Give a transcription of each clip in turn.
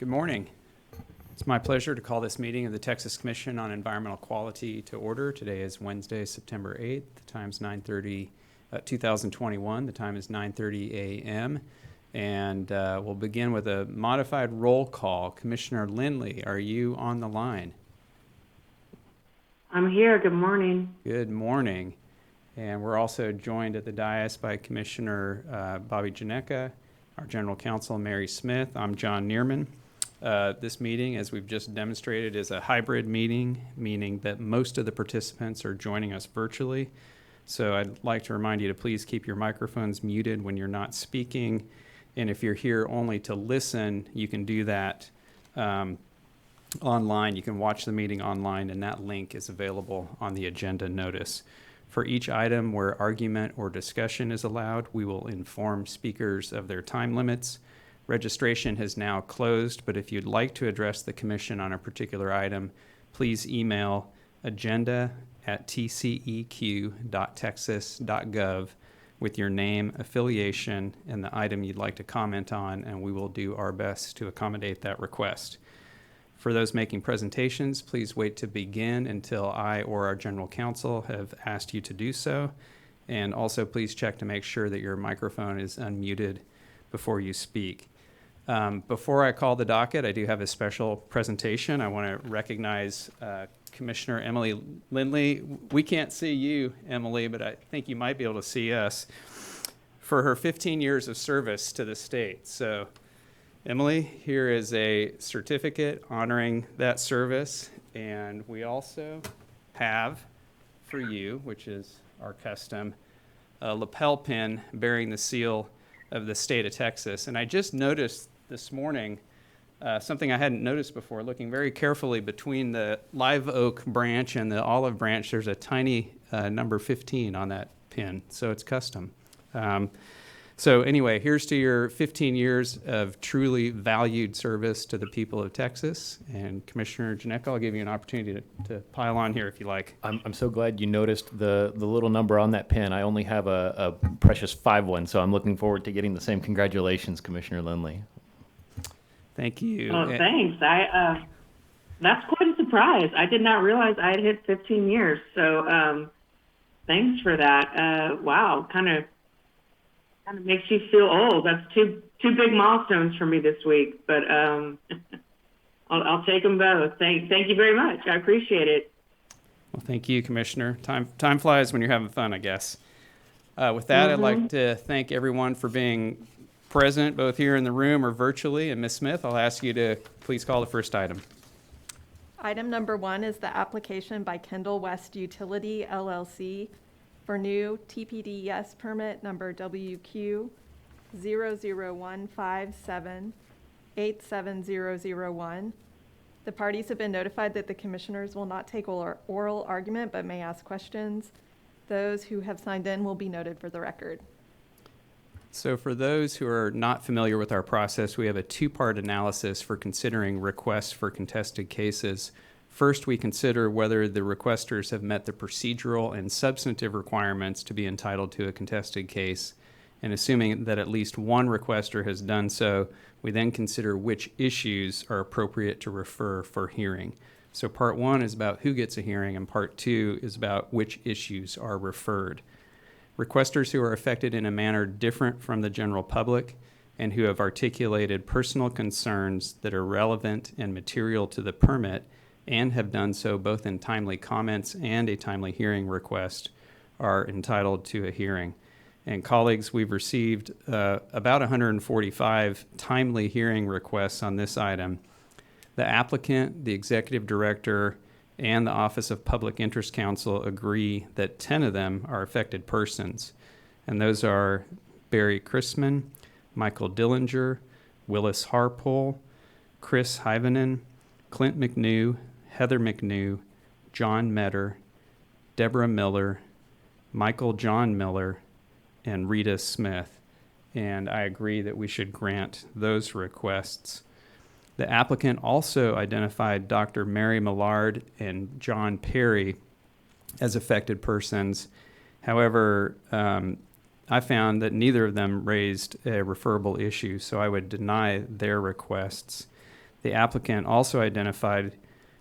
Good morning. It's my pleasure to call this meeting of the Texas Commission on Environmental Quality to order. Today is Wednesday, September 8th. The time's 2021. The time is 9:30 a.m. And we'll begin with a modified roll call. Commissioner Lindley, are you on the line? I'm here. Good morning. Good morning. And we're also joined at the dais by Commissioner Bobby Janeka, our General Counsel, Mary Smith. I'm John Neerman. This meeting, as we've just demonstrated, is a hybrid meeting, meaning that most of the participants are joining us virtually. So I'd like to remind you to please keep your microphones muted when you're not speaking. And if you're here only to listen, you can do that online. You can watch the meeting online, and that link is available on the agenda notice. For each item where argument or discussion is allowed, we will inform speakers of their time limits. Registration has now closed, but if you'd like to address the commission on a particular item, please email agenda@tceq.texas.gov with your name, affiliation, and the item you'd like to comment on, and we will do our best to accommodate that request. For those making presentations, please wait to begin until I or our General Counsel have asked you to do so. And also please check to make sure that your microphone is unmuted before you speak. Before I call the docket, I do have a special presentation. I want to recognize Commissioner Emily Lindley. We can't see you, Emily, but I think you might be able to see us, for her 15 years of service to the state. So, Emily, here is a certificate honoring that service. And we also have for you, which is our custom, a lapel pin bearing the seal of the state of Texas. And I just noticed this morning something I hadn't noticed before. Looking very carefully between the live oak branch and the olive branch, there's a tiny number 15 on that pin, so it's custom. So anyway, here's to your 15 years of truly valued service to the people of Texas. And Commissioner Janeka, I'll give you an opportunity to pile on here if you like. I'm so glad you noticed the little number on that pin. I only have a precious 5 one, so I'm looking forward to getting the same. Congratulations, Commissioner Lindley. Thank you. Oh, thanks. That's quite a surprise. I did not realize I had hit 15 years. So thanks for that. Wow, kind of makes you feel old. That's two big milestones for me this week, but I'll take them both. Thank you very much. I appreciate it. Well, thank you, Commissioner. Time flies when you're having fun, I guess. With that, I'd like to thank everyone for being present, both here in the room or virtually. And Ms. Smith, I'll ask you to please call the first item. Item number 1 is the application by Kendall West Utility, LLC, for new TPDES permit number WQ 00157-87001. The parties have been notified that the commissioners will not take oral argument but may ask questions. Those who have signed in will be noted for the record. So for those who are not familiar with our process, we have a two-part analysis for considering requests for contested cases. First, we consider whether the requesters have met the procedural and substantive requirements to be entitled to a contested case. And assuming that at least one requester has done so, we then consider which issues are appropriate to refer for hearing. So part 1 is about who gets a hearing, and part 2 is about which issues are referred. Requesters who are affected in a manner different from the general public and who have articulated personal concerns that are relevant and material to the permit and have done so both in timely comments and a timely hearing request are entitled to a hearing. And colleagues, we've received about 145 timely hearing requests on this item. The applicant, the executive director, and the Office of Public Interest Counsel agree that 10 of them are affected persons. And those are Barry Chrisman, Michael Dillinger, Willis Harpole, Chris Hyvanen, Clint McNew, Heather McNew, John Metter, Deborah Miller, Michael John Miller, and Rita Smith. And I agree that we should grant those requests. The applicant also identified Dr. Mary Millard and John Perry as affected persons. However, I found that neither of them raised a referable issue, so I would deny their requests. The applicant also identified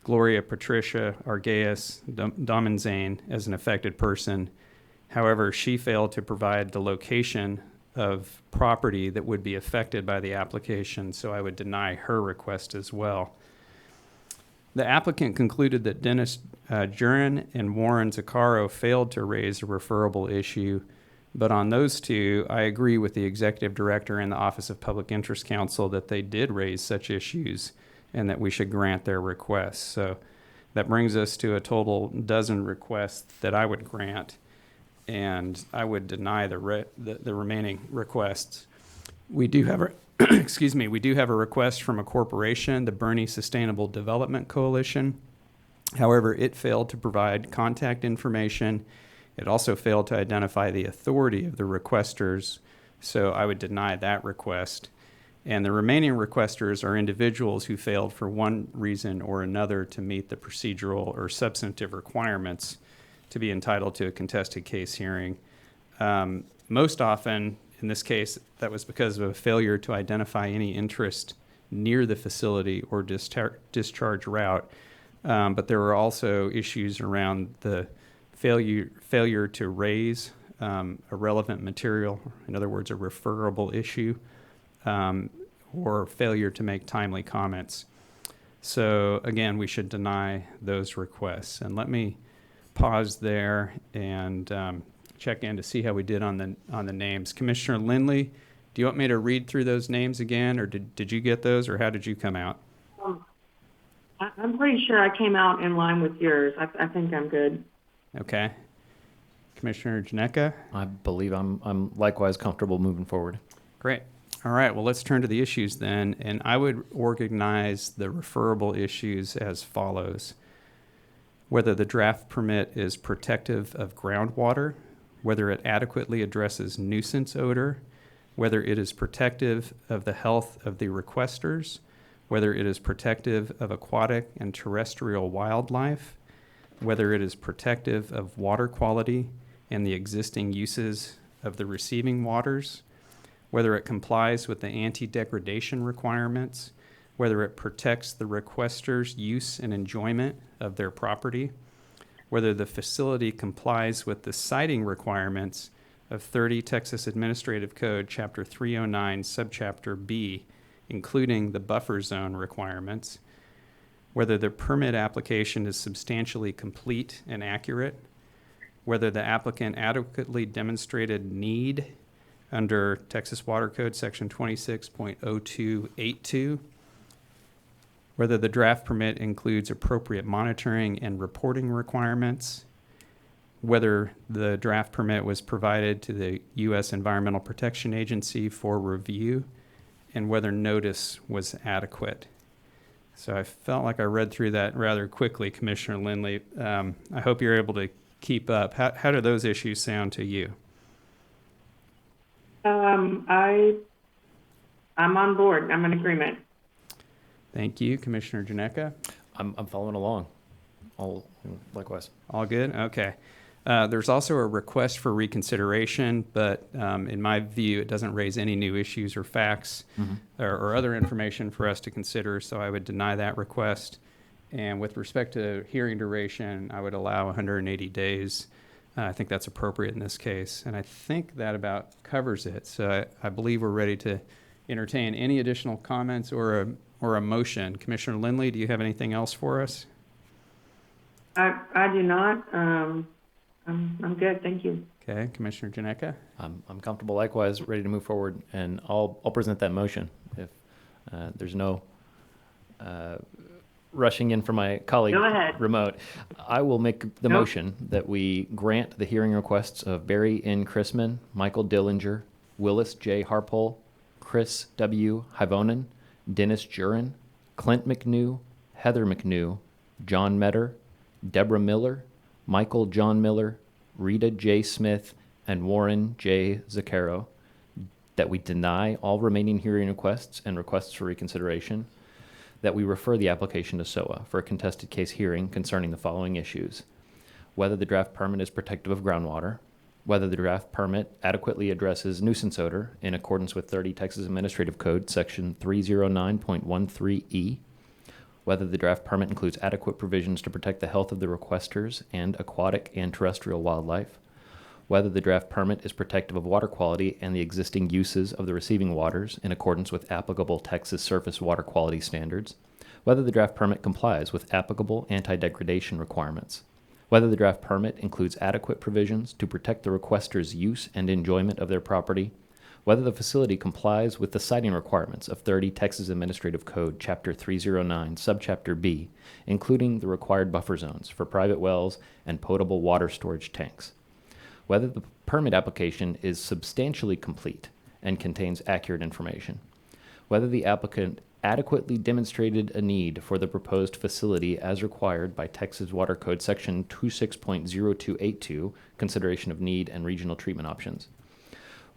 Gloria Patricia Argeas Dominzane as an affected person. However, she failed to provide the location of property that would be affected by the application, so I would deny her request as well. The applicant concluded that Dennis Jurin and Warren Zaccaro failed to raise a referable issue, but on those two, I agree with the Executive Director and the Office of Public Interest Counsel that they did raise such issues and that we should grant their requests. So that brings us to a total dozen requests that I would grant, and I would deny the remaining requests. We do have a excuse me, we do have a request from a corporation, the Bernie Sustainable Development Coalition. However, it failed to provide contact information. It also failed to identify the authority of the requesters, so I would deny that request. And the remaining requesters are individuals who failed for one reason or another to meet the procedural or substantive requirements to be entitled to a contested case hearing. Most often, in this case, that was because of a failure to identify any interest near the facility or discharge route. But there were also issues around the failure to raise a relevant material, in other words, a referable issue, or failure to make timely comments. So again, we should deny those requests. And let me pause there and check in to see how we did on the names. Commissioner Lindley, do you want me to read through those names again, or did you get those, or how did you come out? I'm pretty sure I came out in line with yours. I think I'm good. Okay. Commissioner Janeka? I believe I'm likewise comfortable moving forward. Great. All right, well, let's turn to the issues then, and I would organize the referable issues as follows. Whether the draft permit is protective of groundwater, whether it adequately addresses nuisance odor, whether it is protective of the health of the requesters, whether it is protective of aquatic and terrestrial wildlife, whether it is protective of water quality and the existing uses of the receiving waters, whether it complies with the anti-degradation requirements, whether it protects the requester's use and enjoyment of their property, whether the facility complies with the siting requirements of 30 Texas Administrative Code, Chapter 309, Subchapter B, including the buffer zone requirements, whether the permit application is substantially complete and accurate, whether the applicant adequately demonstrated need under Texas Water Code Section 26.0282, whether the draft permit includes appropriate monitoring and reporting requirements, whether the draft permit was provided to the U.S. Environmental Protection Agency for review, and whether notice was adequate. So I felt like I read through that rather quickly, Commissioner Lindley. I hope you're able to keep up. How do those issues sound to you? I'm on board. I'm in agreement. Thank you, Commissioner Janeka. I'm following along. All likewise. All good? Okay. There's also a request for reconsideration, but in my view, it doesn't raise any new issues or facts or other information for us to consider, so I would deny that request. And with respect to hearing duration, I would allow 180 days. I think that's appropriate in this case, and I think that about covers it. So I believe we're ready to entertain any additional comments or a motion. Commissioner Lindley, do you have anything else for us? I do not. I'm good. Thank you. Okay, Commissioner Janeka? I'm comfortable likewise, ready to move forward, and I'll present that motion if there's no rushing in for my colleague Go ahead. remote. I will make the motion that we grant the hearing requests of Barry N. Chrisman, Michael Dillinger, Willis J. Harpole, Chris W. Hivonen, Dennis Jurin, Clint McNew, Heather McNew, John Metter, Deborah Miller, Michael John Miller, Rita J. Smith, and Warren J. Zaccaro, that we deny all remaining hearing requests and requests for reconsideration, that we refer the application to SOA for a contested case hearing concerning the following issues: whether the draft permit is protective of groundwater, whether the draft permit adequately addresses nuisance odor in accordance with 30 Texas Administrative Code, Section 309.13E, whether the draft permit includes adequate provisions to protect the health of the requesters and aquatic and terrestrial wildlife, whether the draft permit is protective of water quality and the existing uses of the receiving waters in accordance with applicable Texas surface water quality standards, whether the draft permit complies with applicable anti-degradation requirements, whether the draft permit includes adequate provisions to protect the requester's use and enjoyment of their property, whether the facility complies with the siting requirements of 30 Texas Administrative Code, Chapter 309, Subchapter B, including the required buffer zones for private wells and potable water storage tanks, whether the permit application is substantially complete and contains accurate information, whether the applicant adequately demonstrated a need for the proposed facility as required by Texas Water Code Section 26.0282, consideration of need and regional treatment options,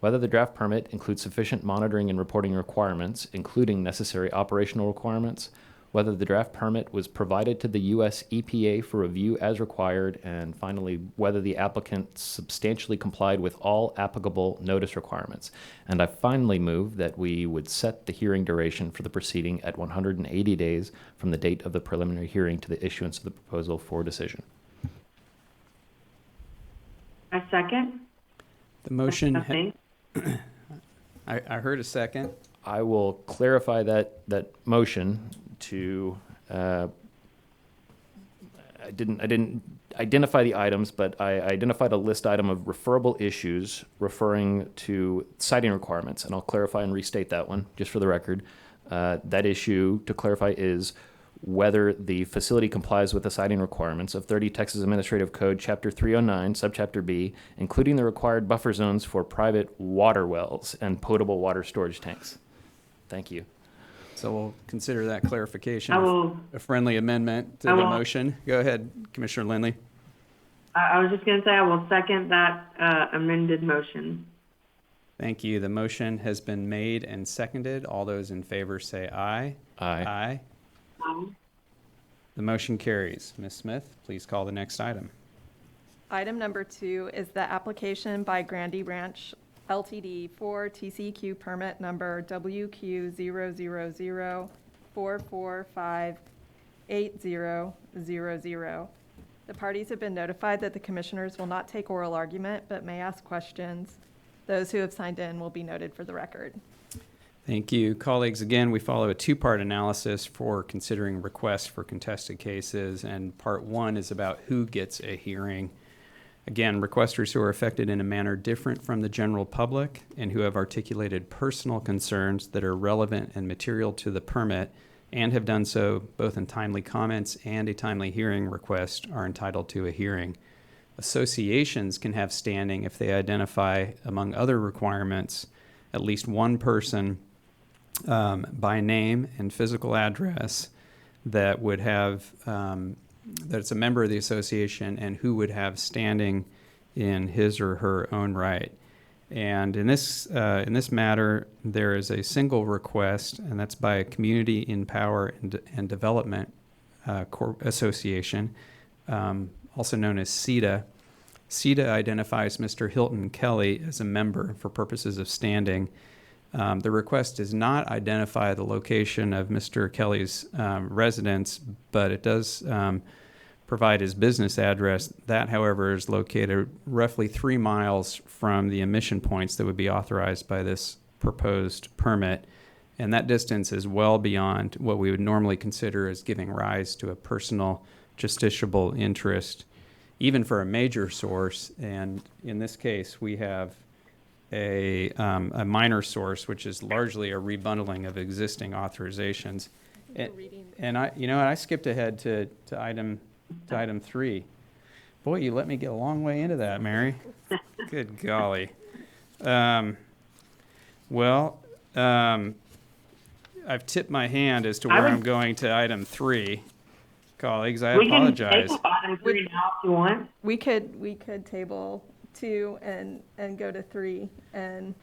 whether the draft permit includes sufficient monitoring and reporting requirements, including necessary operational requirements, whether the draft permit was provided to the U.S. EPA for review as required, and finally, whether the applicant substantially complied with all applicable notice requirements. And I finally move that we would set the hearing duration for the proceeding at 180 days from the date of the preliminary hearing to the issuance of the proposal for decision. I second. The motion, Nothing. I heard a second. I will clarify that motion to, I didn't identify the items, but I identified a list item of referable issues referring to siting requirements, and I'll clarify and restate that one, just for the record. That issue, to clarify, is whether the facility complies with the siting requirements of 30 Texas Administrative Code, Chapter 309, Subchapter B, including the required buffer zones for private water wells and potable water storage tanks. Thank you. So we'll consider that clarification I will. a friendly amendment to I the will. motion. Go ahead, Commissioner Lindley. I was just going to say I will second that amended motion. Thank you. The motion has been made and seconded. All those in favor say aye. Aye. Aye. The motion carries. Ms. Smith, please call the next item. Item number 2 is the application by Grandy Ranch LTD for TCQ permit number WQ000445800. The parties have been notified that the commissioners will not take oral argument, but may ask questions. Those who have signed in will be noted for the record. Thank you. Colleagues, again, we follow a two-part analysis for considering requests for contested cases, and part one is about who gets a hearing. Again, requesters who are affected in a manner different from the general public and who have articulated personal concerns that are relevant and material to the permit and have done so both in timely comments and a timely hearing request are entitled to a hearing. Associations can have standing if they identify, among other requirements, at least one person by name and physical address that would have that it's a member of the association and who would have standing in his or her own right. And in this matter, there is a single request, and that's by a Community in Power and Development Association, also known as CEDA. CEDA identifies Mr. Hilton Kelly as a member for purposes of standing. The request does not identify the location of Mr. Kelly's residence, but it does provide his business address. That, however, is located roughly 3 miles from the emission points that would be authorized by this proposed permit. And that distance is well beyond what we would normally consider as giving rise to a personal justiciable interest, even for a major source. And in this case, we have a minor source, which is largely a rebundling of existing authorizations. And I skipped ahead to item 3. Boy, you let me get a long way into that, Mary. Good golly. I've tipped my hand as to where I'm going to item 3. Colleagues, I apologize. We can table item 3 now if you want. We could table 2 and go to 3 and.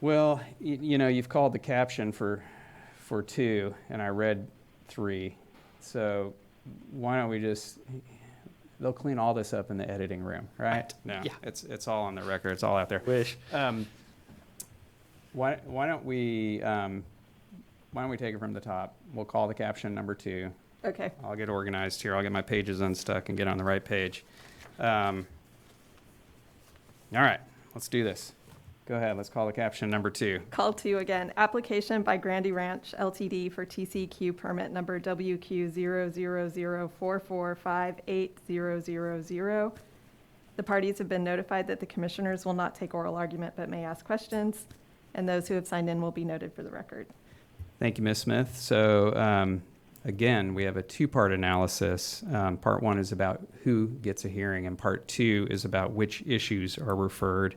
Well, you've called the caption for 2, and I read 3. So why don't we they'll clean all this up in the editing room, right? No, yeah. It's all on the record. It's all out there. Wish. Why don't we take it from the top? We'll call the caption number 2. Okay. I'll get organized here. I'll get my pages unstuck and get on the right page. All right, let's do this. Go ahead. Let's call the caption number 2. Call 2 again. Application by Grandy Ranch LTD for TCQ permit number WQ00044588000. The parties have been notified that the commissioners will not take oral argument but may ask questions, and those who have signed in will be noted for the record. Thank you, Ms. Smith. So again, we have a 2-part analysis. Part 1 is about who gets a hearing, and Part 2 is about which issues are referred.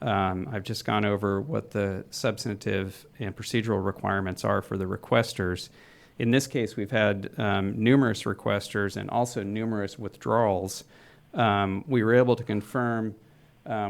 I've just gone over what the substantive and procedural requirements are for the requesters. In this case, we've had numerous requesters and also numerous withdrawals. We were able to confirm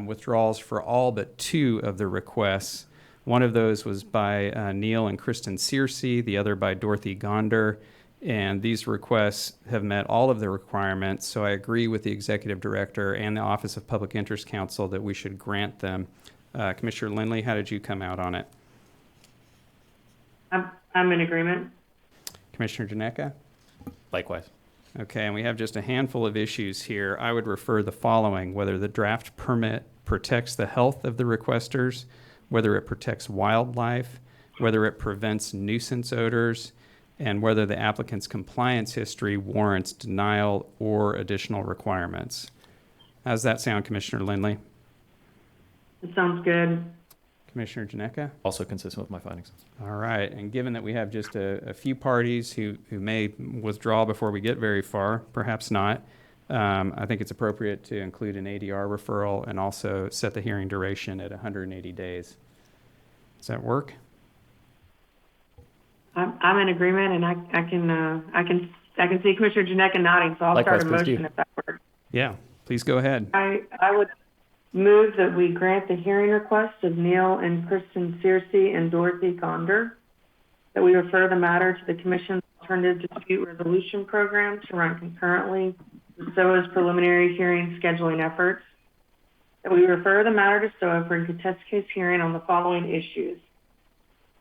withdrawals for all but 2 of the requests. One of those was by Neil and Kristen Searcy, the other by Dorothy Gonder, and these requests have met all of the requirements, so I agree with the Executive Director and the Office of Public Interest Counsel that we should grant them. Commissioner Lindley, how did you come out on it? I'm in agreement. Commissioner Janeka? Likewise. Okay, and we have just a handful of issues here. I would refer the following: whether the draft permit protects the health of the requesters, whether it protects wildlife, whether it prevents nuisance odors, and whether the applicant's compliance history warrants denial or additional requirements. How's that sound, Commissioner Lindley? It sounds good. Commissioner Janeka? Also consistent with my findings. All right, and given that we have just a few parties who may withdraw before we get very far, perhaps not, I think it's appropriate to include an ADR referral and also set the hearing duration at 180 days. Does that work? I'm in agreement, and I can see Commissioner Janeka nodding, so I'll Likewise, start a please do. motion if that works. Yeah, please go ahead. I would move that we grant the hearing request of Neil and Kristen Searcy and Dorothy Gonder, that we refer the matter to the Commission's Alternative Dispute Resolution Program to run concurrently with SOA's preliminary hearing scheduling efforts, that we refer the matter to SOA for a contested case hearing on the following issues.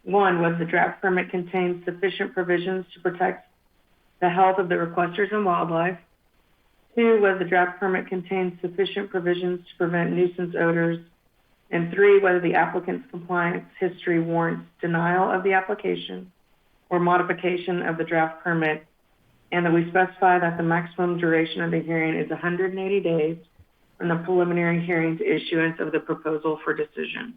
1, whether the draft permit contains sufficient provisions to protect the health of the requesters and wildlife. 2, whether the draft permit contains sufficient provisions to prevent nuisance odors. And 3, whether the applicant's compliance history warrants denial of the application or modification of the draft permit, and that we specify that the maximum duration of the hearing is 180 days from the preliminary hearing to issuance of the proposal for decision.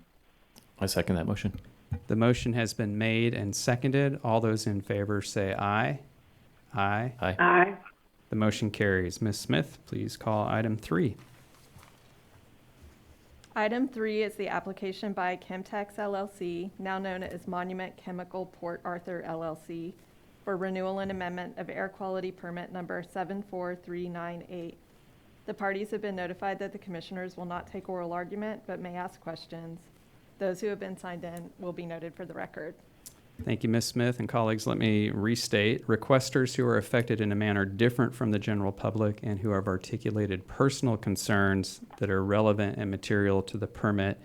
I second that motion. The motion has been made and seconded. All those in favor say aye. Aye. Aye. Aye. The motion carries. Ms. Smith, please call item 3. Item 3 is the application by Chemtex LLC, now known as Monument Chemical Port Arthur LLC, for renewal and amendment of air quality permit number 74398. The parties have been notified that the commissioners will not take oral argument but may ask questions. Those who have been signed in will be noted for the record. Thank you, Ms. Smith. And colleagues, let me restate. Requesters who are affected in a manner different from the general public and who have articulated personal concerns that are relevant and material to the permit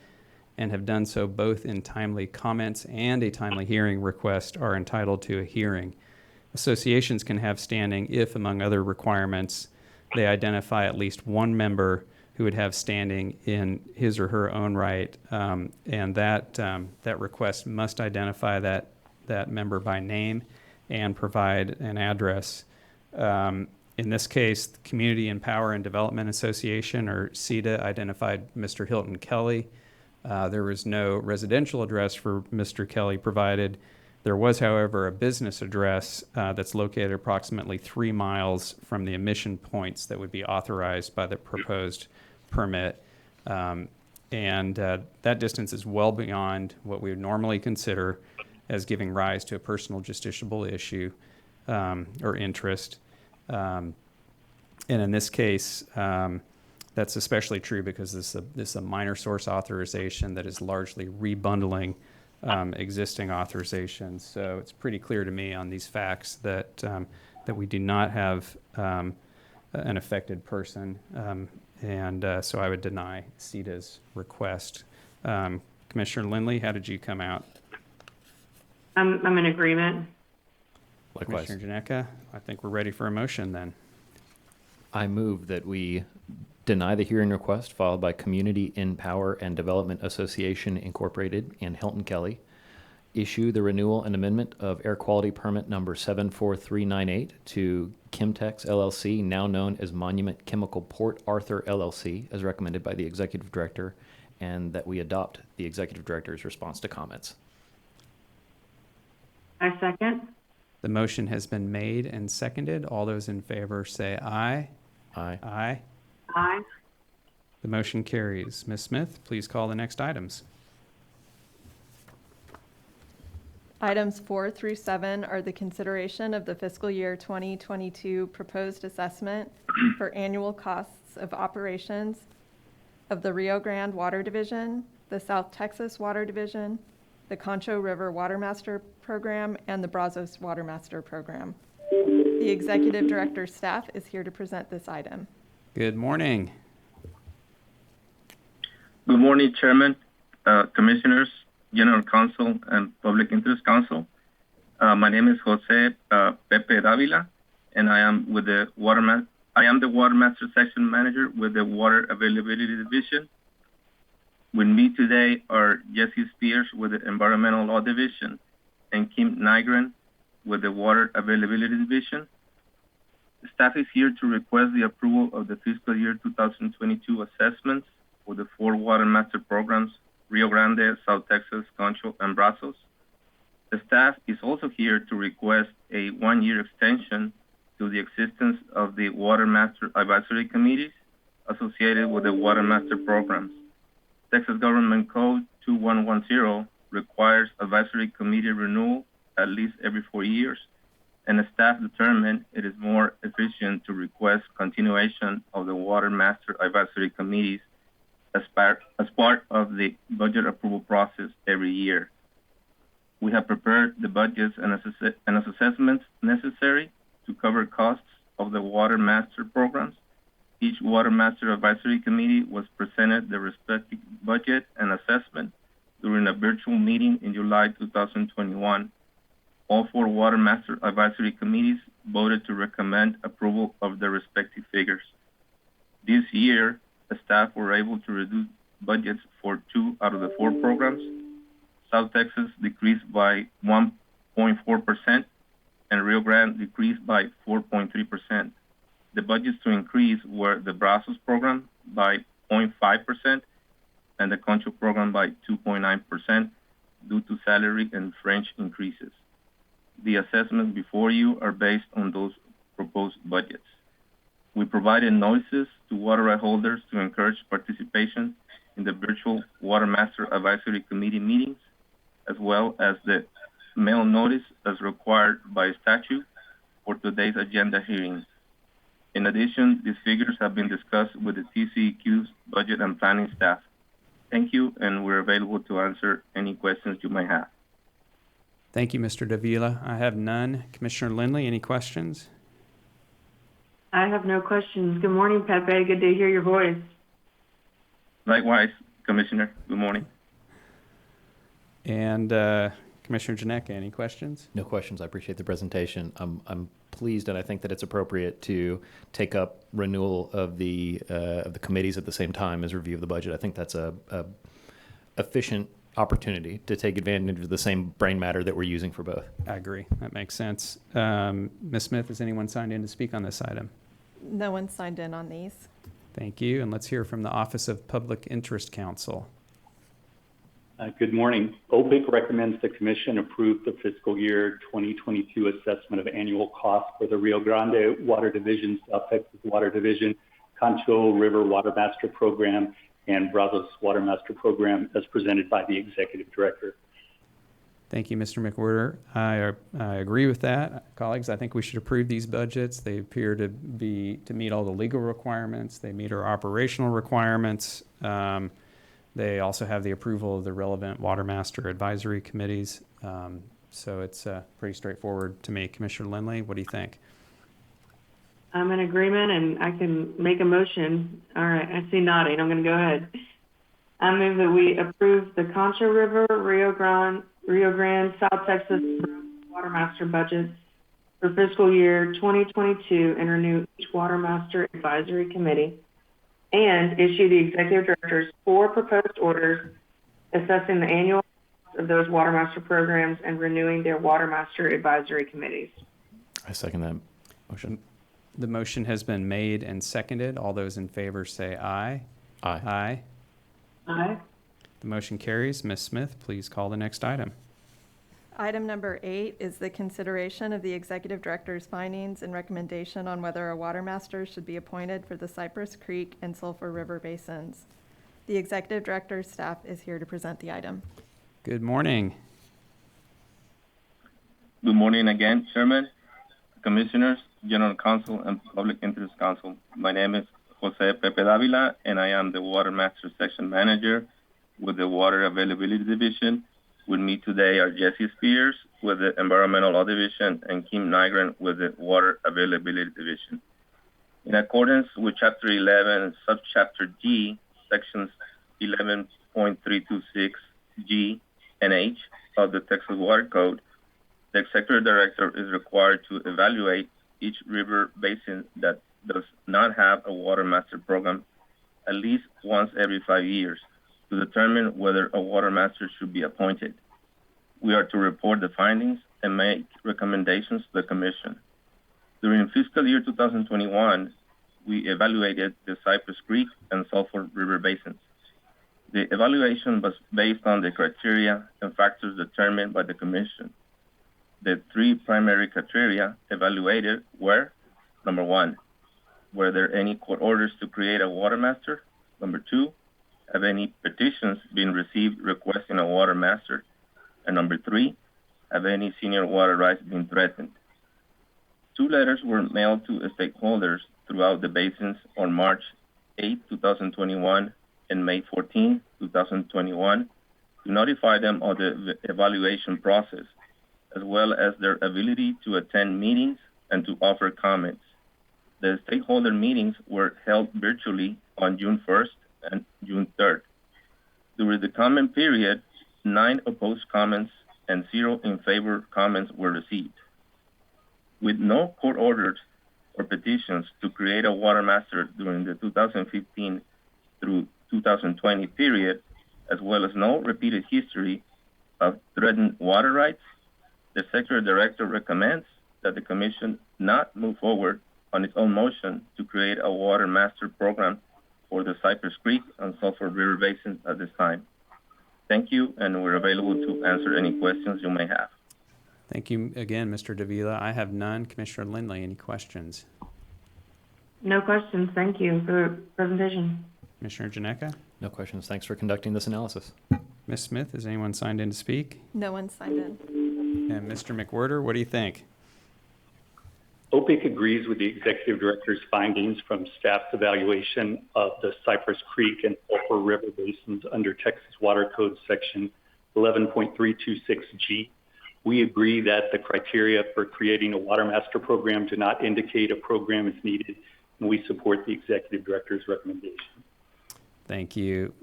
and have done so both in timely comments and a timely hearing request are entitled to a hearing. Associations can have standing if, among other requirements, they identify at least one member who would have standing in his or her own right, and that request must identify that member by name and provide an address. In this case, the Community and Power and Development Association, or CEDA, identified Mr. Hilton Kelly. There was no residential address for Mr. Kelly provided. There was, however, a business address that's located approximately 3 miles from the emission points that would be authorized by the proposed permit. That distance is well beyond what we would normally consider as giving rise to a personal justiciable issue or interest. And in this case, that's especially true because this is a minor source authorization that is largely rebundling existing authorizations. So it's pretty clear to me on these facts that we do not have an affected person. So I would deny CEDA's request. Commissioner Lindley, how did you come out? I'm in agreement. Likewise. Commissioner Janeka, I think we're ready for a motion then. I move that we deny the hearing request filed by Community in Power and Development Association Incorporated and Hilton Kelly, issue the renewal and amendment of air quality permit number 74398 to Chemtex LLC, now known as Monument Chemical Port Arthur LLC, as recommended by the Executive Director, and that we adopt the Executive Director's response to comments. I second. The motion has been made and seconded. All those in favor say aye. Aye. Aye. Aye. The motion carries. Ms. Smith, please call the next items. Items 4 through 7 are the consideration of the fiscal year 2022 proposed assessment for annual costs of operations of the Rio Grande Water Division, the South Texas Water Division, the Concho River Watermaster Program, and the Brazos Watermaster Program. The Executive Director's staff is here to present this item. Good morning. Good morning, Chairman, Commissioners, General Counsel, and Public Interest Counsel. My name is Jose Pepe Davila, and I am the Watermaster Section Manager with the Water Availability Division. With me today are Jesse Spears with the Environmental Law Division and Kim Nygren with the Water Availability Division. The staff is here to request the approval of the fiscal year 2022 assessments for the 4 Watermaster programs, Rio Grande, South Texas, Concho, and Brazos. The staff is also here to request a 1-year extension to the existence of the Watermaster Advisory Committees associated with the Watermaster programs. Texas Government Code 2110 requires advisory committee renewal at least every 4 years, and the staff determined it is more efficient to request continuation of the Watermaster Advisory Committees as part of the budget approval process every year. We have prepared the budgets and assessments necessary to cover costs of the Watermaster programs. Each Watermaster Advisory Committee was presented the respective budget and assessment during a virtual meeting in July 2021. All 4 Watermaster Advisory Committees voted to recommend approval of their respective figures. This year, the staff were able to reduce budgets for 2 out of the 4 programs. South Texas decreased by 1.4%, and Rio Grande decreased by 4.3%. The budgets to increase were the Brazos program by 0.5% and the Concho program by 2.9% due to salary and French increases. The assessments before you are based on those proposed budgets. We provided notices to water right holders to encourage participation in the virtual Watermaster Advisory Committee meetings, as well as the mail notice as required by statute for today's agenda hearing. In addition, these figures have been discussed with the TCEQ's budget and planning staff. Thank you, and we're available to answer any questions you may have. Thank you, Mr. Davila. I have none. Commissioner Lindley, any questions? I have no questions. Good morning, Pepe. Good to hear your voice. Likewise, Commissioner. Good morning. And Commissioner Janeka, any questions? No questions. I appreciate the presentation. I'm pleased, and I think that it's appropriate to take up renewal of the committees at the same time as review of the budget. I think that's a efficient opportunity to take advantage of the same brain matter that we're using for both. I agree. That makes sense. Ms. Smith, has anyone signed in to speak on this item? No one signed in on these. Thank you. And let's hear from the Office of Public Interest Counsel. Good morning. OPIC recommends the Commission approve the fiscal year 2022 assessment of annual costs for the Rio Grande Water Division, South Texas Water Division, Concho River Watermaster Program, and Brazos Watermaster Program as presented by the Executive Director. Thank you, Mr. McWhirter. I agree with that. Colleagues, I think we should approve these budgets. They appear to meet all the legal requirements. They meet our operational requirements. They also have the approval of the relevant Watermaster advisory committees. So it's pretty straightforward to me. Commissioner Lindley, what do you think? I'm in agreement, and I can make a motion. All right, I see nodding. I'm going to go ahead. I move that we approve the Concho River, Rio Grande, South Texas Watermaster budgets for fiscal year 2022 and renew each Watermaster Advisory Committee, and issue the executive directors 4 proposed orders assessing the annual costs of those Watermaster programs and renewing their Watermaster Advisory Committees. I second that motion. The motion has been made and seconded. All those in favor say aye. Aye. Aye. Aye. The motion carries. Ms. Smith, please call the next item. Item number 8 is the consideration of the executive director's findings and recommendation on whether a watermaster should be appointed for the Cypress Creek and Sulphur River basins. The executive director's staff is here to present the item. Good morning. Good morning again, Chairman, Commissioners, General Counsel, and Public Interest Counsel. My name is Jose Pepe Davila, and I am the Watermaster Section Manager with the Water Availability Division. With me today are Jesse Spears with the Environmental Law Division and Kim Nygren with the Water Availability Division. In accordance with Chapter 11, Subchapter G, Sections 11.326 G and H of the Texas Water Code, the Executive Director is required to evaluate each river basin that does not have a Water Master program at least once every 5 years to determine whether a Water Master should be appointed. We are to report the findings and make recommendations to the Commission. During fiscal year 2021, we evaluated the Cypress Creek and Sulphur River basins. The evaluation was based on the criteria and factors determined by the Commission. The 3 primary criteria evaluated were, number 1, were there any court orders to create a Water Master? Number 2, have any petitions been received requesting a Water Master? And number 3, have any senior water rights been threatened? 2 letters were mailed to stakeholders throughout the basins on March 8, 2021 and May 14, 2021 to notify them of the evaluation process, as well as their ability to attend meetings and to offer comments. The stakeholder meetings were held virtually on June 1st and June 3rd. During the comment period, 9 opposed comments and 0 in favor comments were received. With no court orders or petitions to create a Water Master during the 2015 through 2020 period, as well as no repeated history of threatened water rights, the Secretary Director recommends that the Commission not move forward on its own motion to create a Water Master program for the Cypress Creek and Sulphur River basins at this time. Thank you, and we're available to answer any questions you may have. Thank you again, Mr. Davila. I have none. Commissioner Lindley, any questions? No questions. Thank you for the presentation. Commissioner Janeka? No questions. Thanks for conducting this analysis. Ms. Smith, is anyone signed in to speak? No one signed in. And Mr. McWhirter, what do you think? OPIC agrees with the Executive Director's findings from staff's evaluation of the Cypress Creek and Sulphur River basins under Texas Water Code Section 11.326G. We agree that the criteria for creating a Water Master program do not indicate a program is needed, and we support the Executive Director's recommendation. Thank you.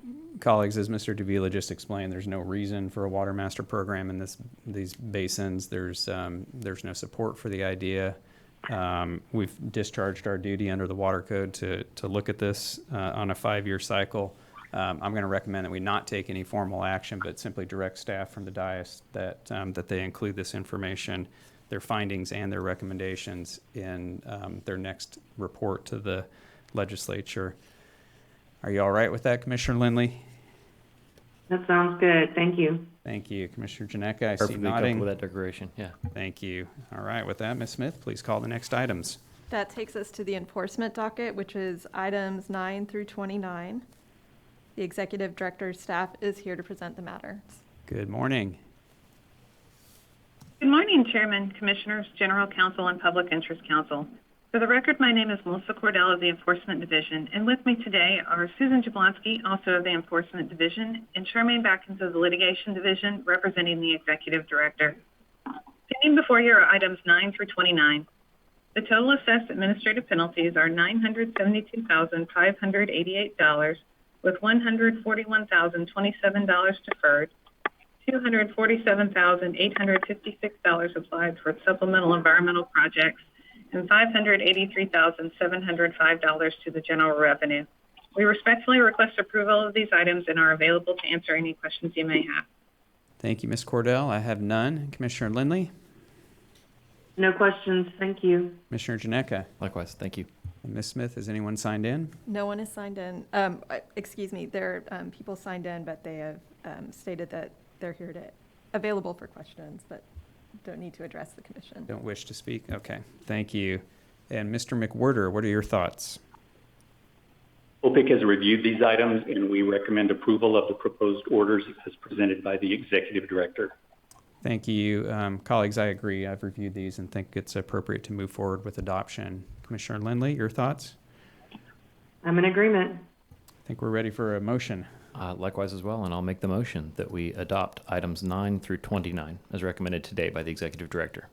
Colleagues, as Mr. Davila just explained, there's no reason for a Water Master program in these basins. There's no support for the idea. We've discharged our duty under the Water Code to look at this on a 5-year cycle. I'm going to recommend that we not take any formal action, but simply direct staff from the dais that they include this information, their findings and their recommendations in their next report to the legislature. Are you all right with that, Commissioner Lindley? That sounds good. Thank you. Thank you. Commissioner Janeka, I see Perfectly nodding. comfortable with that declaration. Yeah. Thank you. All right, with that, Ms. Smith, please call the next items. That takes us to the enforcement docket, which is items 9 through 29. The executive director's staff is here to present the matters. Good morning. Good morning, Chairman, Commissioners, General Counsel, and Public Interest Counsel. For the record, my name is Melissa Cordell of the Enforcement Division, and with me today are Susan Jablonski, also of the Enforcement Division, and Charmaine Batkins of the Litigation Division, representing the Executive Director. Pending before you are items 9 through 29. The total assessed administrative penalties are $972,588, with $141,027 deferred, $247,856 applied for supplemental environmental projects and $583,705 to the general revenue. We respectfully request approval of these items and are available to answer any questions you may have. Thank you, Ms. Cordell. I have none. Commissioner Lindley? No questions. Thank you. Commissioner Janeka? Likewise, thank you. And Ms. Smith, has anyone signed in? No one is signed in. Excuse me, there are people signed in, but they have stated that they're here to, available for questions, but don't need to address the commission. Don't wish to speak? Okay, thank you. And Mr. McWhirter, what are your thoughts? OPIC has reviewed these items, and we recommend approval of the proposed orders as presented by the Executive Director. Thank you. Colleagues, I agree. I've reviewed these and think it's appropriate to move forward with adoption. Commissioner Lindley, your thoughts? I'm in agreement. I think we're ready for a motion. Likewise as well, and I'll make the motion that we adopt items 9 through 29 as recommended today by the Executive Director.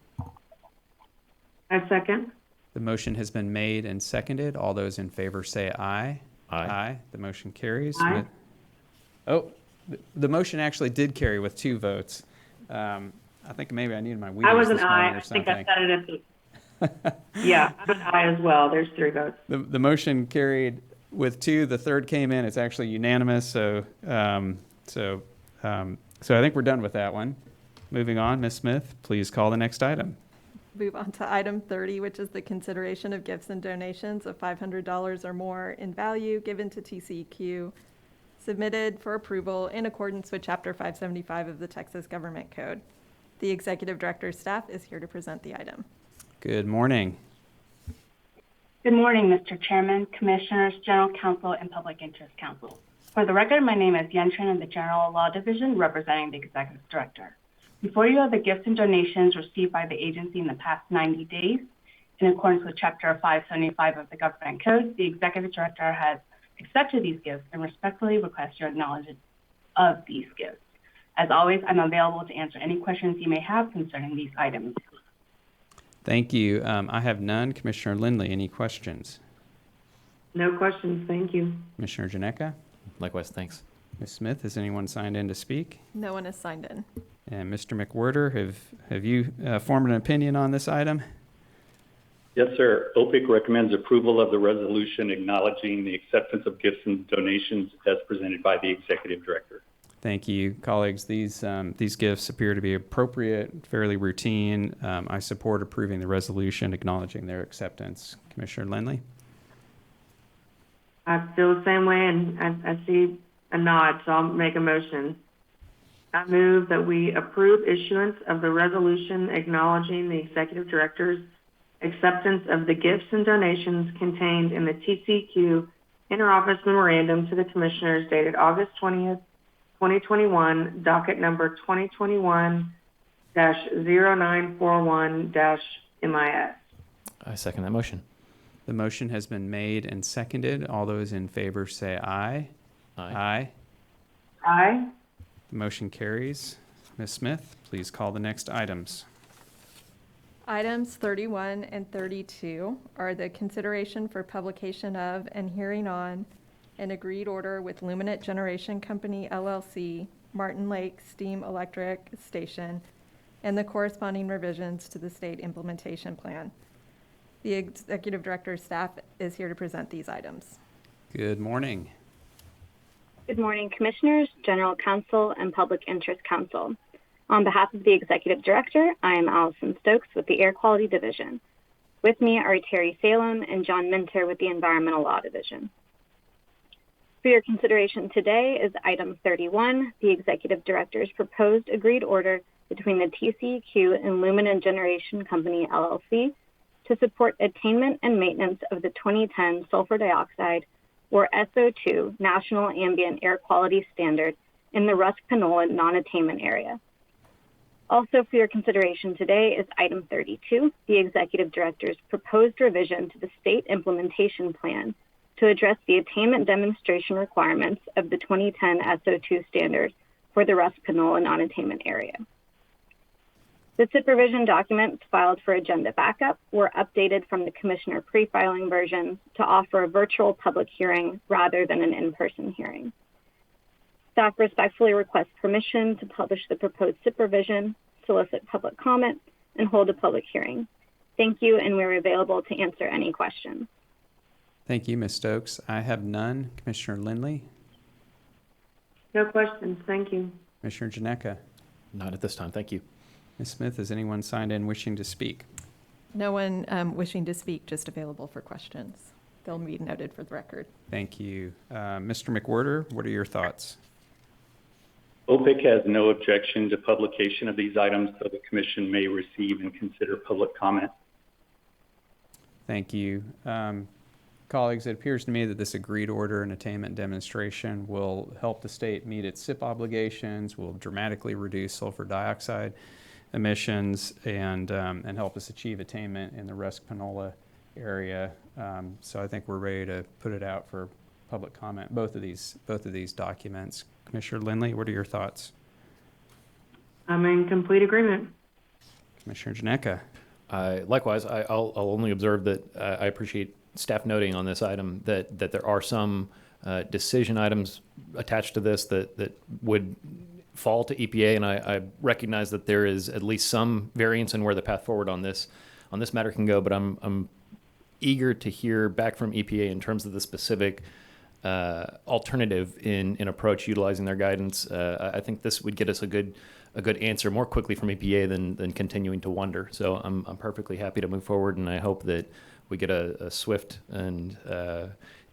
I second. The motion has been made and seconded. All those in favor say aye. Aye. The motion carries. Aye. Oh, the motion actually did carry with 2 votes. I think maybe I needed my wheels I was an this morning aye. or I think I something. said it at the. Yeah, I'm an aye as well. There's 3 votes. The motion carried with 2. The third came in. It's actually unanimous. So I think we're done with that one. Moving on, Ms. Smith, please call the next item. Move on to item 30, which is the consideration of gifts and donations of $500 or more in value given to TCEQ, submitted for approval in accordance with Chapter 575 of the Texas Government Code. The Executive Director's staff is here to present the item. Good morning. Good morning, Mr. Chairman, Commissioners, General Counsel, and Public Interest Counsel. For the record, my name is Yen Chen in the General Law Division, representing the Executive Director. Before you are the gifts and donations received by the agency in the past 90 days. In accordance with Chapter 575 of the Government Code, the Executive Director has accepted these gifts and respectfully request your acknowledgement of these gifts. As always, I'm available to answer any questions you may have concerning these items. Thank you. I have none. Commissioner Lindley, any questions? No questions. Thank you. Commissioner Janeka? Likewise, thanks. Ms. Smith, has anyone signed in to speak? No one is signed in. And Mr. McWhirter, have you formed an opinion on this item? Yes, sir. OPIC recommends approval of the resolution acknowledging the acceptance of gifts and donations as presented by the Executive Director. Thank you, colleagues. These gifts appear to be appropriate, fairly routine. I support approving the resolution acknowledging their acceptance. Commissioner Lindley? I feel the same way, and I see a nod, so I'll make a motion. I move that we approve issuance of the resolution acknowledging the Executive Director's acceptance of the gifts and donations contained in the TCQ Interoffice Memorandum to the Commissioners dated August 20th, 2021, docket number 2021-0941-MIS. I second that motion. The motion has been made and seconded. All those in favor say aye. Aye. Aye. The motion carries. Ms. Smith, please call the next items. Items 31 and 32 are the consideration for publication of and hearing on an agreed order with Luminant Generation Company, LLC, Martin Lake Steam Electric Station, and the corresponding revisions to the state implementation plan. The Executive Director's staff is here to present these items. Good morning. Good morning, Commissioners, General Counsel, and Public Interest Counsel. On behalf of the Executive Director, I am Allison Stokes with the Air Quality Division. With me are Terry Salem and John Minter with the Environmental Law Division. For your consideration today is item 31, the Executive Director's proposed agreed order between the TCEQ and Luminant Generation Company, LLC, to support attainment and maintenance of the 2010 sulfur dioxide, or SO2, National Ambient Air Quality Standard in the Rusk-Panola non-attainment area. Also for your consideration today is item 32, the Executive Director's proposed revision to the state implementation plan to address the attainment demonstration requirements of the 2010 SO2 standard for the Rusk-Panola non-attainment area. The supervision documents filed for agenda backup were updated from the Commissioner pre-filing version to offer a virtual public hearing rather than an in-person hearing. Staff respectfully requests permission to publish the proposed supervision, solicit public comment, and hold a public hearing. Thank you, and we're available to answer any questions. Thank you, Ms. Stokes. I have none. Commissioner Lindley, No questions. Thank you. Commissioner Janeka, Not at this time. Thank you. Ms. Smith, has anyone signed in wishing to speak? No one wishing to speak, just available for questions. They'll be noted for the record. Thank you. Mr. McWhorter, what are your thoughts? OPIC has no objection to publication of these items, so the commission may receive and consider public comment. Thank you. Colleagues, it appears to me that this agreed order and attainment demonstration will help the state meet its SIP obligations, will dramatically reduce sulfur dioxide emissions, and help us achieve attainment in the Rusk-Panola area. So I think we're ready to put it out for public comment, both of these documents. Commissioner Lindley, what are your thoughts? I'm in complete agreement. Commissioner Janeka. Likewise, I'll only observe that I appreciate staff noting on this item that there are some decision items attached to this that would fall to EPA, and I recognize that there is at least some variance in where the path forward on this matter can go, but I'm eager to hear back from EPA in terms of the specific alternative in approach utilizing their guidance. I think this would get us a good answer more quickly from EPA than continuing to wonder. So I'm perfectly happy to move forward, and I hope that we get a swift and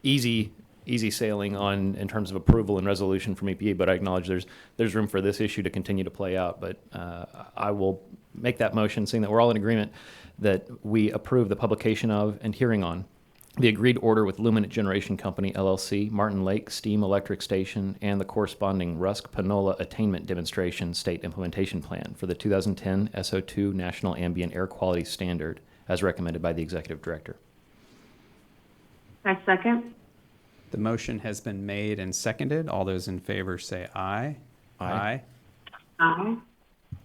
easy sailing in terms of approval and resolution from EPA. But I acknowledge there's room for this issue to continue to play out. But I will make that motion, seeing that we're all in agreement that we approve the publication of and hearing on the agreed order with Luminant Generation Company, LLC, Martin Lake Steam Electric Station, and the corresponding Rusk-Panola Attainment Demonstration State Implementation Plan for the 2010 SO2 National Ambient Air Quality Standard, as recommended by the Executive Director. I second. The motion has been made and seconded. All those in favor say aye. Aye. Aye.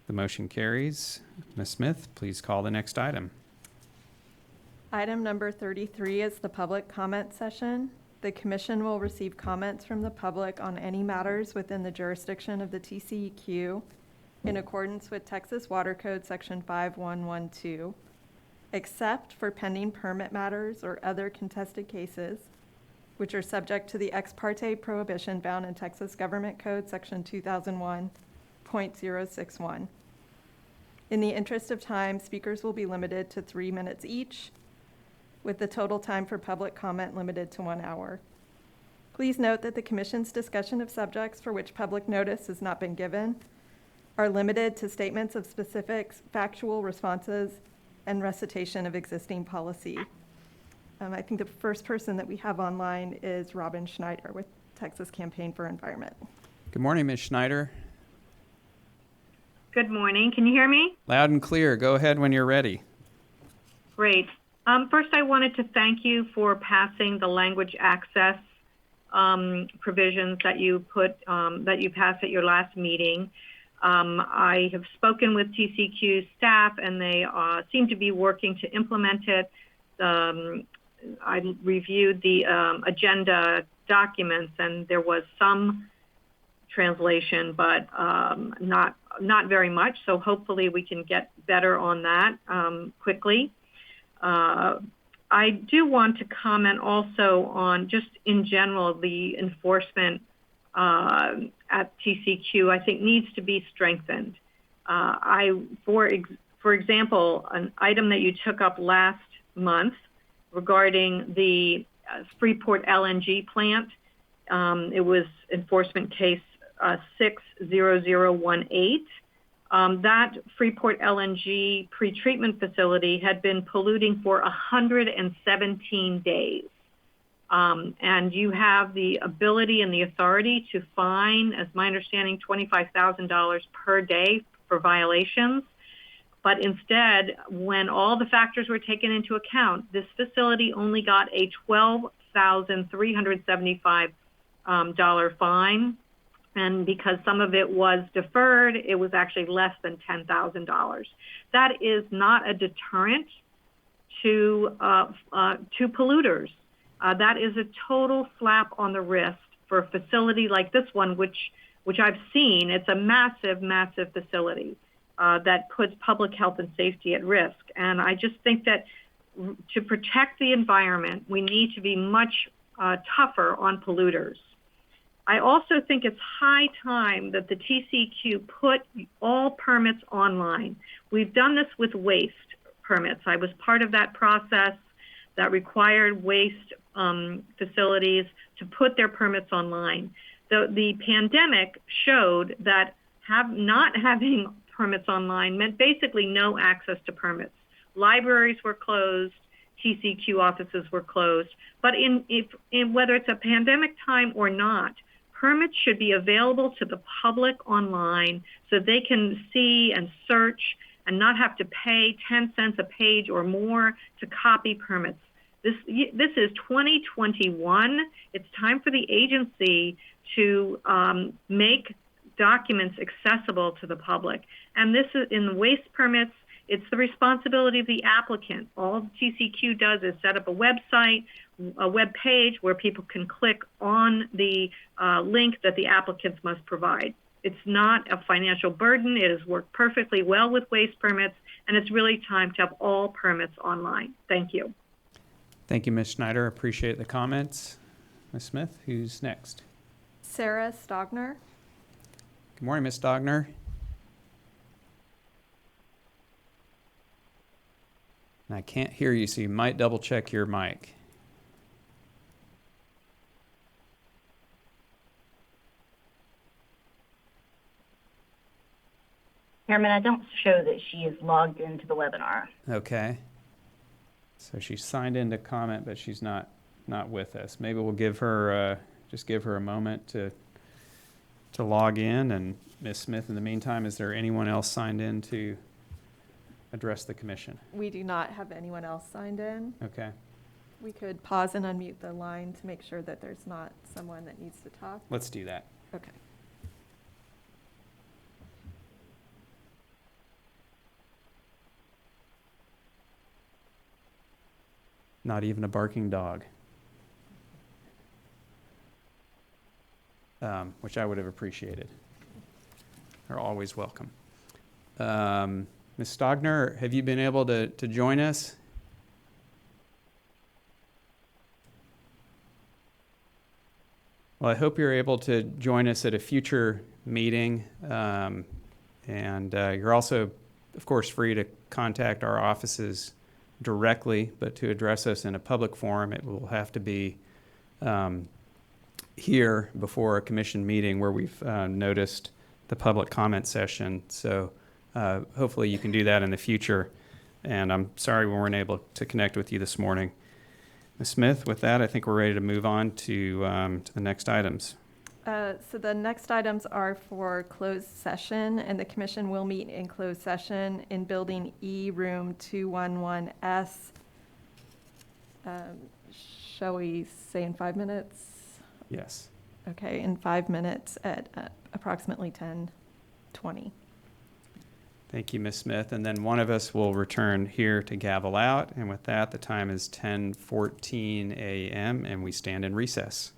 The motion carries. Ms. Smith, please call the next item. Item number 33 is the public comment session. The commission will receive comments from the public on any matters within the jurisdiction of the TCEQ in accordance with Texas Water Code Section 5112, except for pending permit matters or other contested cases, which are subject to the ex parte prohibition found in Texas Government Code Section 2001.061. In the interest of time, speakers will be limited to 3 minutes each, with the total time for public comment limited to 1 hour. Please note that the Commission's discussion of subjects for which public notice has not been given are limited to statements of specifics, factual responses, and recitation of existing policy. I think the first person that we have online is Robin Schneider with Texas Campaign for Environment. Good morning, Ms. Schneider. Good morning. Can you hear me? Loud and clear. Go ahead when you're ready. Great. First, I wanted to thank you for passing the language access provisions that you passed at your last meeting. I have spoken with TCQ staff, and they seem to be working to implement it. I reviewed the agenda documents, and there was some translation, but not very much. So hopefully we can get better on that quickly. I do want to comment also on just in general the enforcement at TCQ. I think needs to be strengthened. For example, an item that you took up last month regarding the Freeport LNG plant. It was enforcement case 60018. That Freeport LNG pretreatment facility had been polluting for 117 days. And you have the ability and the authority to fine, as my understanding, $25,000 per day for violations. But instead, when all the factors were taken into account, this facility only got a $12,375 fine. And because some of it was deferred, it was actually less than $10,000. That is not a deterrent to polluters. That is a total slap on the wrist for a facility like this one, which which I've seen. It's a massive, massive facility that puts public health and safety at risk. And I just think that to protect the environment, we need to be much tougher on polluters. I also think it's high time that the TCQ put all permits online. We've done this with waste permits. I was part of that process that required waste facilities to put their permits online. The pandemic showed that not having permits online meant basically no access to permits. Libraries were closed, TCQ offices were closed, but in whether it's a pandemic time or not, permits should be available to the public online so they can see and search and not have to pay 10 cents a page or more to copy permits. This is 2021. It's time for the agency to make documents accessible to the public. And this is in the waste permits. It's the responsibility of the applicant. All TCQ does is set up a website, a web page where people can click on the link that the applicants must provide. It's not a financial burden. It has worked perfectly well with waste permits, and it's really time to have all permits online. Thank you. Thank you, Ms. Schneider. Appreciate the comments. Ms. Smith, who's next? Sarah Stogner. Good morning, Ms. Stogner. And I can't hear you, so you might double check your mic. Chairman, I don't show that she is logged into the webinar. Okay. So she's signed in to comment, but she's not with us. Maybe we'll give her just give her a moment to log in. And Ms. Smith, in the meantime, is there anyone else signed in to address the commission? We do not have anyone else signed in. Okay. We could pause and unmute the line to make sure that there's not someone that needs to talk. Let's do that. Okay. Not even a barking dog. Which I would have appreciated. They're always welcome. Ms. Stogner, have you been able to join us? Well, I hope you're able to join us at a future meeting. And you're also, of course, free to contact our offices directly, but to address us in a public forum, it will have to be here before a commission meeting where we've noticed the public comment session. So hopefully you can do that in the future. And I'm sorry we weren't able to connect with you this morning. Ms. Smith, with that, I think we're ready to move on to the next items. So the next items are for closed session, and the commission will meet in closed session in Building E, Room 211S. Shall we say in 5 minutes? Yes. Okay, in 5 minutes at approximately 10:20. Thank you, Ms. Smith. And then one of us will return here to gavel out. And with that, the time is 10:14 a.m. and we stand in recess.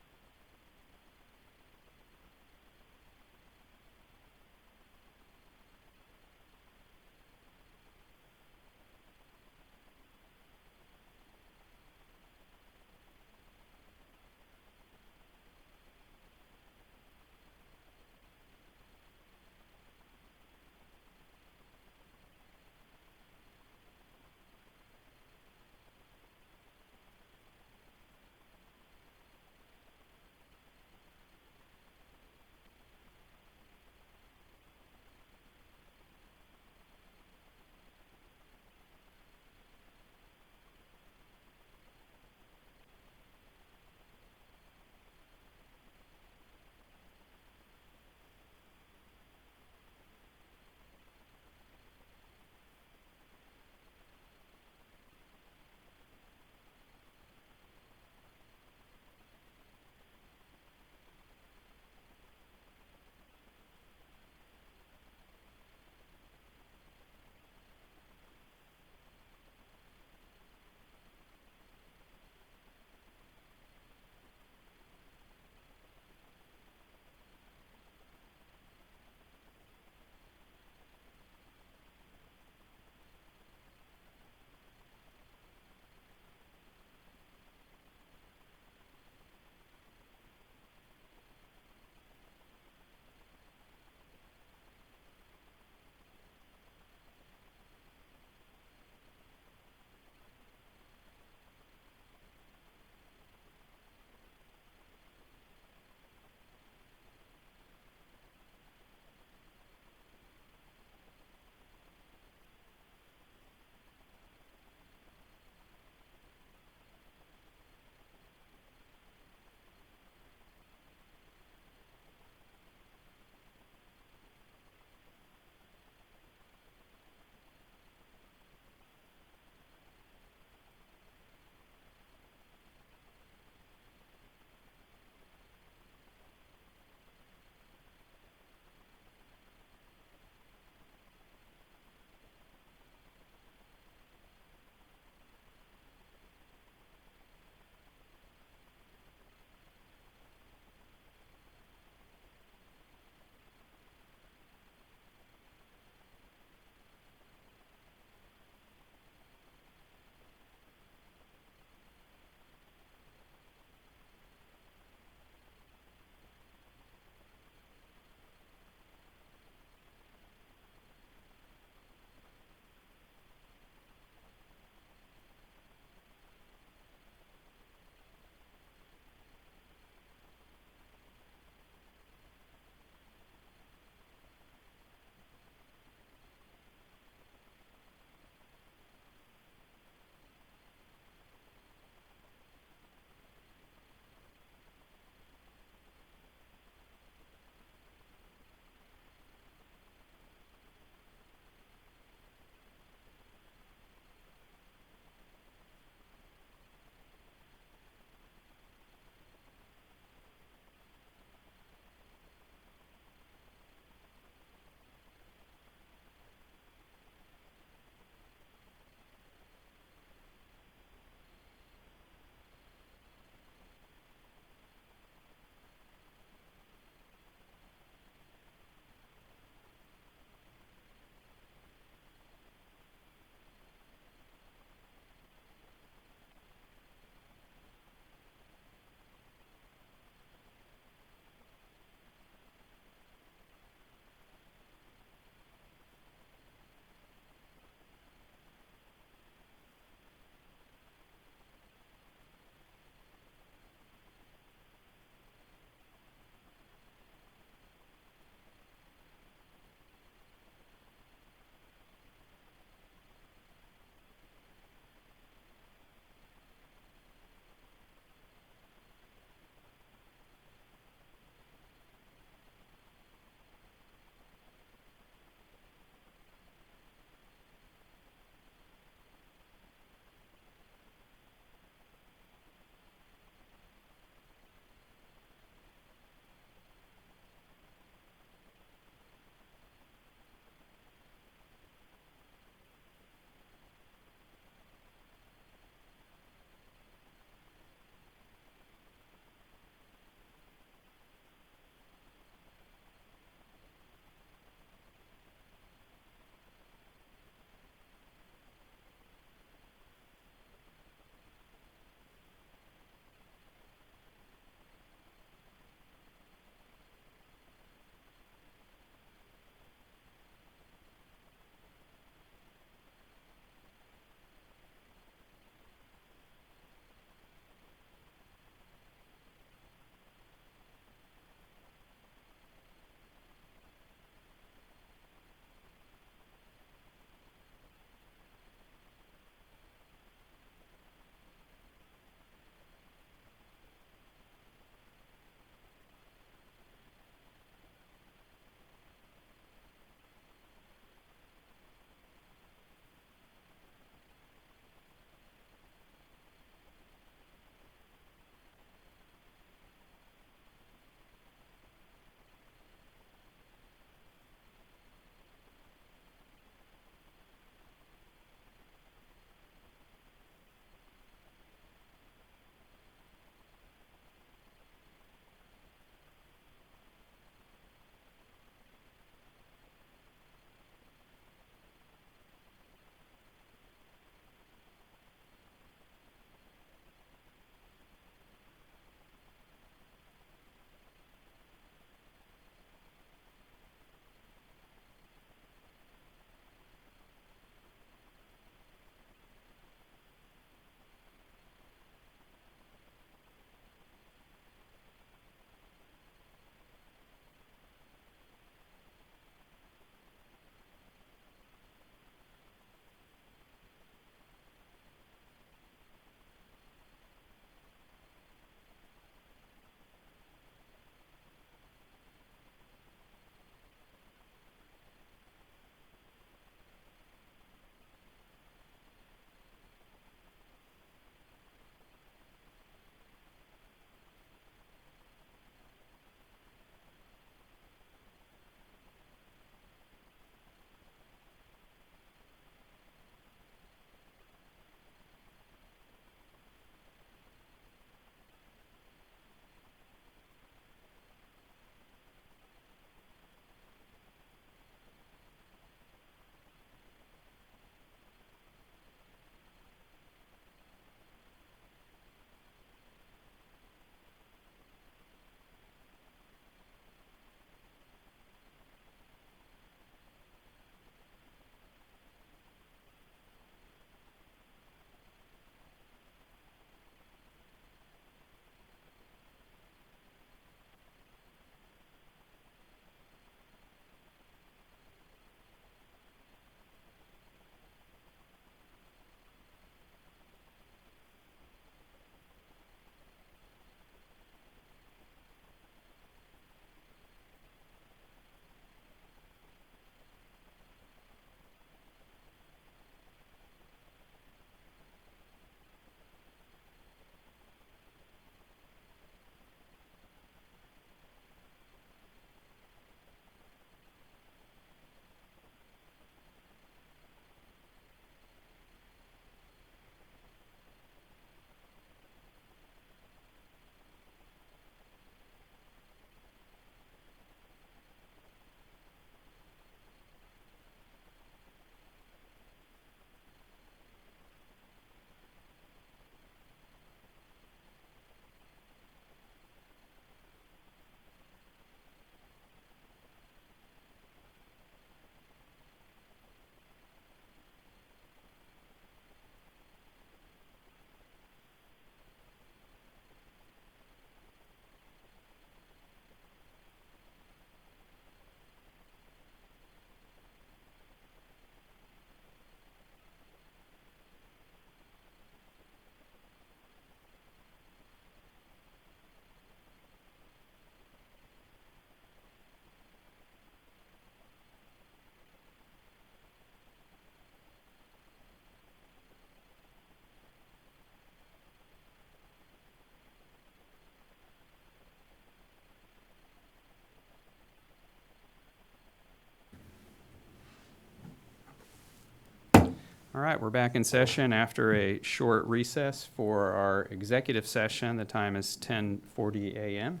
All right, we're back in session after a short recess for our executive session. The time is 10:40 a.m.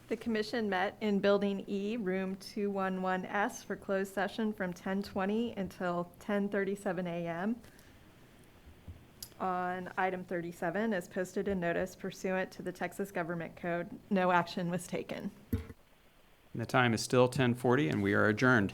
The commission met in Building E, Room 211S, for closed session from 10:20 until 10:37 a.m. On item 37, as posted in notice pursuant to the Texas Government Code, no action was taken. The time is still 10:40, and we are adjourned.